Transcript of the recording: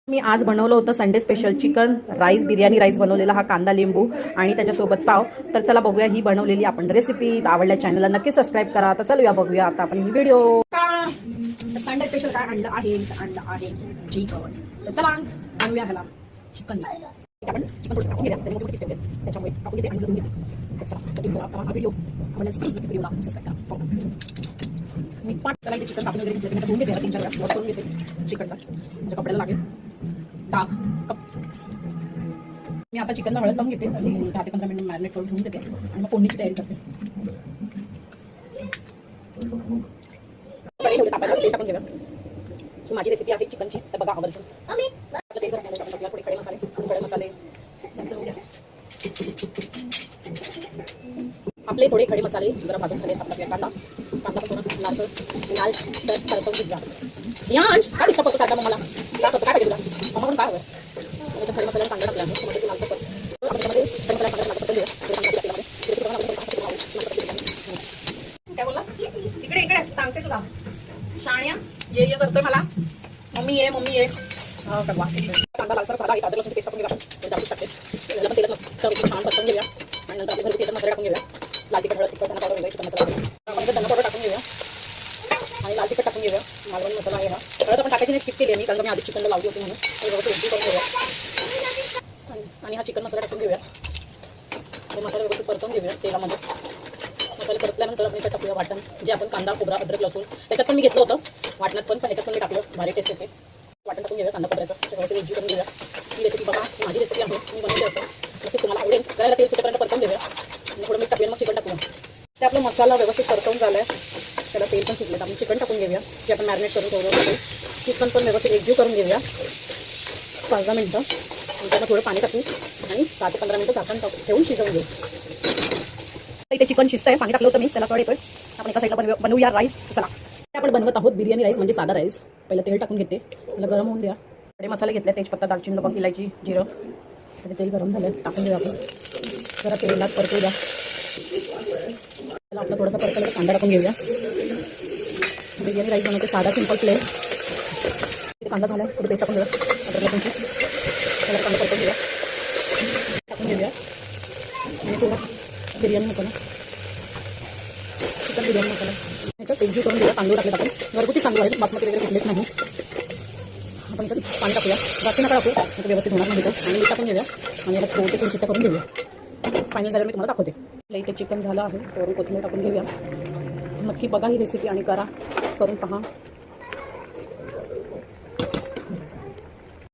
मी आज बनवलं होतं Sunday special chicken rice, biryani rice बनवलेला, हा कांदा लिंबू आणि त्याच्यासोबत पाव. तर चला बघूया ही बनवलेली आपण रेसिपी. आवडल्या चॅनलला नक्की सबस्क्राईब करा. तर चलूया बघूया आता आपण ही व्हिडिओ. संडे स्पेशल काय आणलं आहे चिकन. तर चला बनवूया ह्याला चिकन. आपण चिकन थोडंसं टाकून घेऊया, त्याच्यामुळे टाकून घेते आणि घेऊन घेते. तर चला हा व्हिडिओ व्हिडिओला सबस्क्राईब करा. मी पाच चला इथे चिकन टाकून वगैरे घेतलं, मी धुवून घेते 3-4 वेळा वॉश करून घेते चिकनला. म्हणजे कपड्याला लागेल डाग कप. मी आता चिकनला हळद लावून घेते आणि 10 ते 15 मिनिट मॅरिनेट करून ठेवून देते आणि मग फोडणीची तयारी करते. तेल टाकून घेऊया. ही माझी रेसिपी आहे चिकनची, तर बघा आवर्जून. तेल गरम टाकून थोडे खडे मसाले आपले थोडे खडे मसाले जरा भाजून झाले. आपला कांदा पण थोडं लाल सर परतवून घेऊया. यांश काय दिसतं परत साधा मला काय करतो, काय पाहिजे तुला मग पण काय हवं. खडे मसाल्याला कांदा टाकला आहे, म्हणजे लाल सर काय बोलला इकडे सांगते तुला शाण्या ये करतोय मला. मम्मी ये कांदा लालसर झाला आहे. ताजे लसूण पेस्ट टाकून घेऊया आपण, जास्त टाकते त्याला पण तेलात मस्त छान परतवून घेऊया. आणि नंतर आपल्या घरी तेलात मसाले टाकून घेऊया. लाल तिखट, हळद, तिखट, धना पावडर वगैरे चिकन मसाला आपण धना पावडर टाकून घेऊया आणि लाल तिखट टाकून घेऊया. मालवणी मसाला आहे हा. हळद आपण टाकायची नाही, स्किप केली आहे मी, कारण मी आधी चिकनला लावली होती म्हणून. व्यवस्थित करून घेऊया आणि हा चिकन मसाला टाकून घेऊया. हे मसाला व्यवस्थित परतवून घेऊया तेलामध्ये. मसाले परतल्यानंतर आपण टाकूया वाटण, जे आपण कांदा, खोबरा, अद्रक, लसूण त्याच्यात पण मी घेतलं होतं वाटणात, पण ह्याच्यात पण मी टाकलं. भारी टेस्ट येते. वाटण टाकून घेऊया कांदा खोबऱ्याचं, व्यवस्थित एकजीव करून घेऊया. ही रेसिपी बघा, माझी रेसिपी आहे, मी बनवली असं नक्की तुम्हाला आवडेल. करायला तेल सुटेपर्यंत परतवून घेऊया आणि थोडं मीठ टाकूया, मग चिकन टाकूया. ते आपला मसाला व्यवस्थित परतवून झाला आहे, त्याला तेल पण सुटलं. आपण चिकन टाकून घेऊया, जे आपण मॅरिनेट करून ठेवलं होतं. चिकन पण व्यवस्थित एकजीव करून घेऊया 5-10 मिनटं. त्याला थोडं पाणी टाकू आणि 10 ते 15 मिनटं झाकण ठेवून शिजवून घेऊ. इथे चिकन शिजत आहे, पाणी टाकलं होतं मी, त्याला कळ येतोय. आपण एका साईडला बनवूया राईस. चला आपण बनवत आहोत बिर्याणी राईस, म्हणजे साधा राईस. पहिलं तेल टाकून घेते, त्याला गरम होऊन द्या. खडे मसाले घेतले, तेजपत्ता, दालचिनी, लवंग, इलायची, जिरं. त्याचे तेल गरम झालं, टाकून देऊया आपण. जरा तेलात परतू द्या. त्याला आपलं थोडंसं परतलं कांदा टाकून घेऊया. बिर्याणी राईस बनवते साधा सिंपल प्लेन. कांदा झाला, थोडी पेस्ट टाकून घेऊया अद्रक लसूणची. त्याला कांदा परतून घेऊया, टाकून घेऊया आणि थोडा बिर्याणी मसाला, चिकन बिर्याणी मसाला ह्याच्यात एकजीव करून घेऊया. तांदूळ टाकले आपण, घरगुती तांदूळ आहे, बासमती वगैरे घेतलेच नाही. आपण इथं पाणी टाकूया, जास्त नका टाकू, म्हणजे व्यवस्थित होणार नाही. आणि मीठ टाकून घेऊया आणि याला 2 ते 3 शिट्ट्या करून घेऊया. फायनल झाल्यावर मी तुम्हाला दाखवते. आपल्या इथे चिकन झालं आहे, वरून कोथिंबीर टाकून घेऊया. नक्की बघा ही रेसिपी आणि करा, करून पहा.